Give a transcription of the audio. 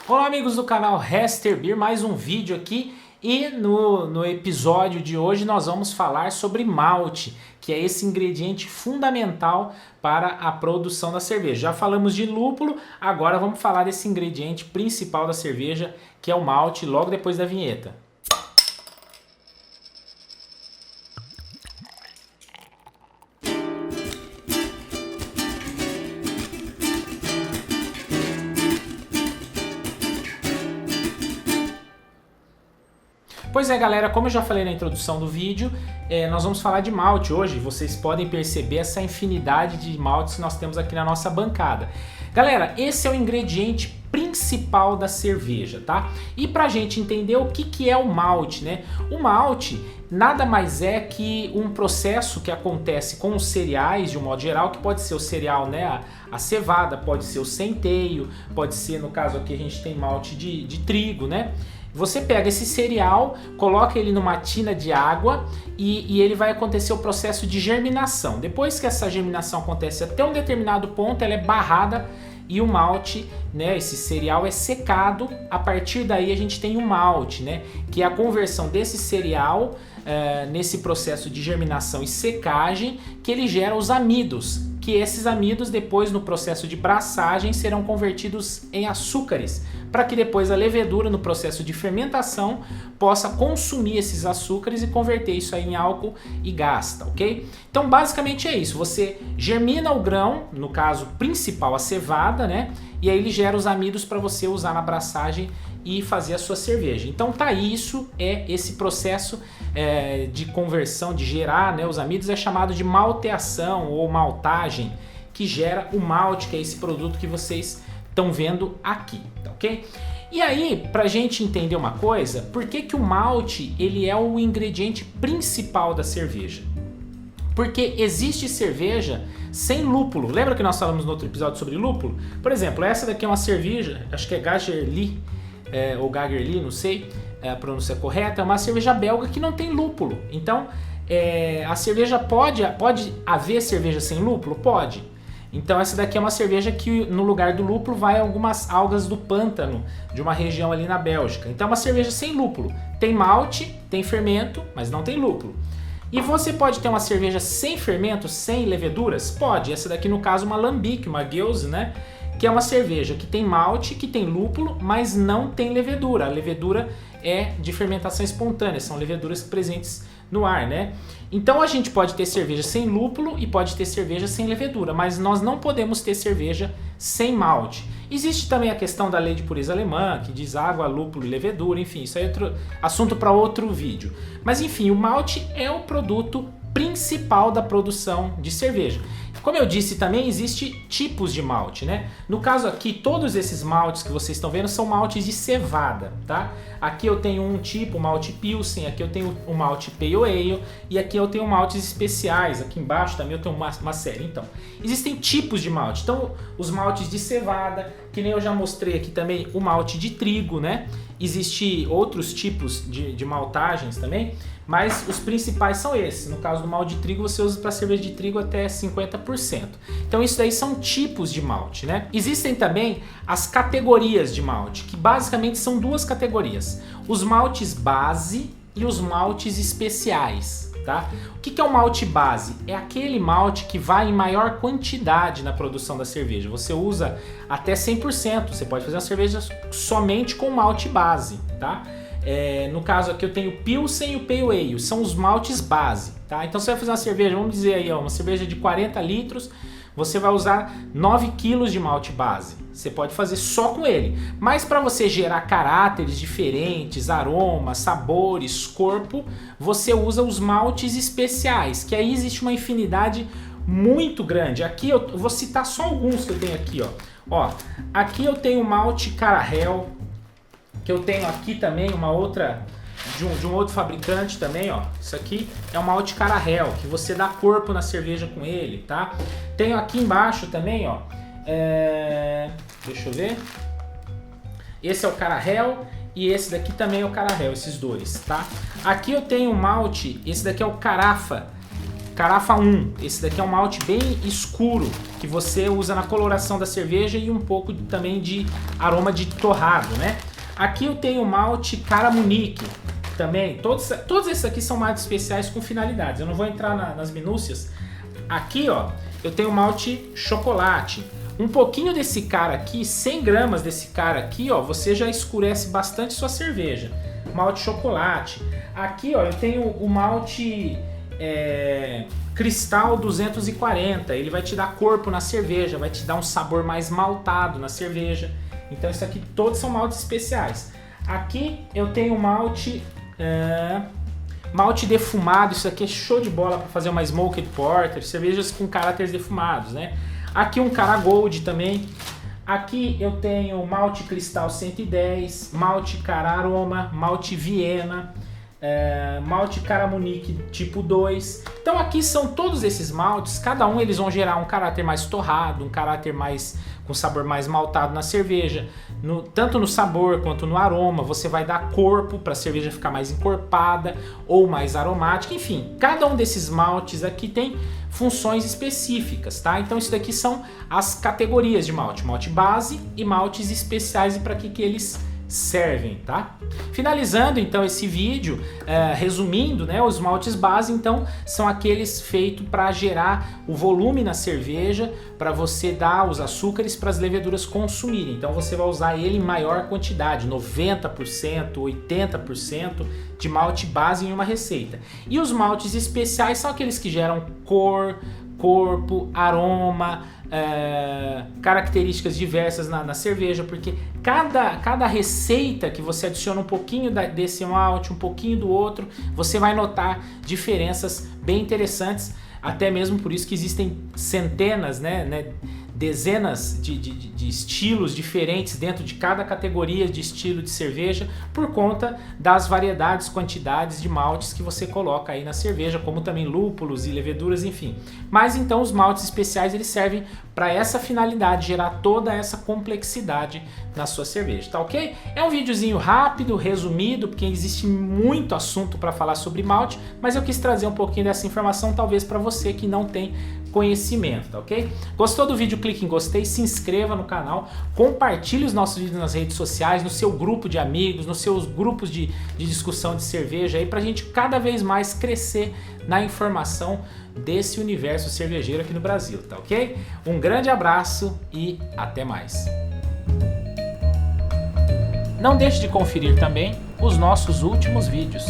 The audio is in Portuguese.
Olá amigos do canal Hester Beer, mais um vídeo aqui e no episódio de hoje nós vamos falar sobre malte, que é esse ingrediente fundamental para a produção da cerveja. Já falamos de lúpulo, agora vamos falar desse ingrediente principal da cerveja, que é o malte, logo depois da vinheta. Pois é, galera, como eu já falei na introdução do vídeo, nós vamos falar de malte hoje. Vocês podem perceber essa infinidade de maltes que nós temos aqui na nossa bancada. Galera, esse é o ingrediente principal da cerveja, tá? E pra gente entender o que é o malte, né? O malte nada mais é que um processo que acontece com os cereais, de um modo geral, que pode ser o cereal, né? A cevada, pode ser o centeio, pode ser, no caso aqui a gente tem malte de trigo, né? Você pega esse cereal, coloca ele numa tina de água e ele vai acontecer o processo de germinação. Depois que essa germinação acontece até um determinado ponto, ela é barrada e o malte, né, esse cereal é secado. A partir daí a gente tem o malte, né, que é a conversão desse cereal nesse processo de germinação e secagem, que ele gera os amidos, que esses amidos depois no processo de braçagem serão convertidos em açúcares, para que depois a levedura no processo de fermentação possa consumir esses açúcares e converter isso aí em álcool e gasta, ok? Então basicamente é isso, você germina o grão, no caso principal a cevada, né? E aí ele gera os amidos para você usar na braçagem e fazer a sua cerveja. Então tá, isso é esse processo de conversão, de gerar, né, os amidos, é chamado de malteação ou maltagem, que gera o malte, que é esse produto que vocês estão vendo aqui, tá ok? E aí, pra gente entender uma coisa, por que o malte ele é o ingrediente principal da cerveja? Porque existe cerveja sem lúpulo. Lembra que nós falamos no outro episódio sobre lúpulo? Por exemplo, essa daqui é uma cerveja, acho que é Gagerli, ou Gagerli, não sei a pronúncia correta, é uma cerveja belga que não tem lúpulo. Então, a cerveja pode haver cerveja sem lúpulo? Pode. Então essa daqui é uma cerveja que no lugar do lúpulo vai algumas algas do pântano de uma região ali na Bélgica. Então é uma cerveja sem lúpulo. Tem malte, tem fermento, mas não tem lúpulo. E você pode ter uma cerveja sem fermento, sem leveduras? Pode. Essa daqui no caso uma lambic, uma gueuze, né? Que é uma cerveja que tem malte, que tem lúpulo, mas não tem levedura. A levedura é de fermentação espontânea, são leveduras presentes no ar, né? Então a gente pode ter cerveja sem lúpulo e pode ter cerveja sem levedura, mas nós não podemos ter cerveja sem malte. Existe também a questão da lei de pureza alemã, que diz água, lúpulo e levedura, enfim, isso aí é outro assunto para outro vídeo. Mas enfim, o malte é o produto principal da produção de cerveja. Como eu disse também, existe tipos de malte, né? No caso aqui, todos esses maltes que vocês estão vendo são maltes de cevada, tá? Aqui eu tenho um tipo, malte Pilsen, aqui eu tenho o malte Pale Ale e aqui eu tenho maltes especiais, aqui embaixo também eu tenho uma série. Então, existem tipos de malte. Então, os maltes de cevada, que nem eu já mostrei aqui também, o malte de trigo, né? Existem outros tipos de maltagens também, mas os principais são esses. No caso do malte de trigo, você usa para cerveja de trigo até 50%. Então isso daí são tipos de malte, né? Existem também as categorias de malte, que basicamente são duas categorias: os maltes base e os maltes especiais, tá? O que é o malte base? É aquele malte que vai em maior quantidade na produção da cerveja. Você usa até 100%. Você pode fazer uma cerveja somente com malte base, tá? No caso aqui eu tenho o Pilsen e o Pale Ale, são os maltes base, tá? Então você vai fazer uma cerveja, vamos dizer aí, ó, uma cerveja de 40 litros, você vai usar 9 kg de malte base. Você pode fazer só com ele, mas para você gerar caráteres diferentes, aromas, sabores, corpo, você usa os maltes especiais, que aí existe uma infinidade muito grande. Aqui eu vou citar só alguns que eu tenho aqui, ó. Aqui eu tenho o malte Carahel, que eu tenho aqui também uma outra de um outro fabricante também, ó. Isso aqui é o malte Carahel, que você dá corpo na cerveja com ele, tá? Tenho aqui embaixo também, ó. Deixa eu ver. Esse é o Carahel e esse daqui também é o Carahel, esses dois, tá? Aqui eu tenho um malte, esse daqui é o Carafa, Carafa 1, esse daqui é um malte bem escuro, que você usa na coloração da cerveja e um pouco também de aroma de torrado, né? Aqui eu tenho o malte Caramunique, também, todos esses aqui são maltes especiais com finalidades, eu não vou entrar nas minúcias. Aqui, ó, eu tenho o malte Chocolate. Um pouquinho desse cara aqui, 100 gramas desse cara aqui, ó, você já escurece bastante sua cerveja. Malte Chocolate. Aqui, ó, eu tenho o malte Cristal 240. Ele vai te dar corpo na cerveja, vai te dar um sabor mais maltado na cerveja. Então, isso aqui todos são maltes especiais. Aqui eu tenho o malte defumado. Isso aqui é show de bola para fazer uma Smoked Porter, cervejas com caráteres defumados, né? Aqui um Cara Gold também. Aqui eu tenho malte Cristal 110, malte Cara Aroma, malte Viena, malte Caramunique tipo 2. Então aqui são todos esses maltes, cada um eles vão gerar um caráter mais torrado, um caráter mais com sabor mais maltado na cerveja. Tanto no sabor quanto no aroma, você vai dar corpo para a cerveja ficar mais encorpada ou mais aromática. Enfim, cada um desses maltes aqui tem funções específicas, tá? Então isso daqui são as categorias de malte, malte base e maltes especiais e para que eles servem, tá? Finalizando então esse vídeo, resumindo, né, os maltes base então são aqueles feitos para gerar o volume na cerveja, para você dar os açúcares para as leveduras consumirem. Então você vai usar ele em maior quantidade, 90%, 80% de malte base em uma receita. E os maltes especiais são aqueles que geram cor, corpo, aroma, características diversas na cerveja, porque cada receita que você adiciona um pouquinho desse malte, um pouquinho do outro, você vai notar diferenças bem interessantes, até mesmo por isso que existem centenas, dezenas de estilos diferentes dentro de cada categoria de estilo de cerveja, por conta das variedades, quantidades de maltes que você coloca aí na cerveja, como também lúpulos e leveduras, enfim. Mas então os maltes especiais eles servem para essa finalidade, gerar toda essa complexidade na sua cerveja, tá ok? É um videozinho rápido, resumido, porque existe muito assunto para falar sobre malte, mas eu quis trazer um pouquinho dessa informação, talvez para você que não tem conhecimento, tá ok? Gostou do vídeo? Clique em gostei, se inscreva no canal, compartilhe os nossos vídeos nas redes sociais, no seu grupo de amigos, nos seus grupos de discussão de cerveja aí, pra gente cada vez mais crescer na informação desse universo cervejeiro aqui no Brasil, tá ok? Um grande abraço e até mais! Não deixe de conferir também os nossos últimos vídeos.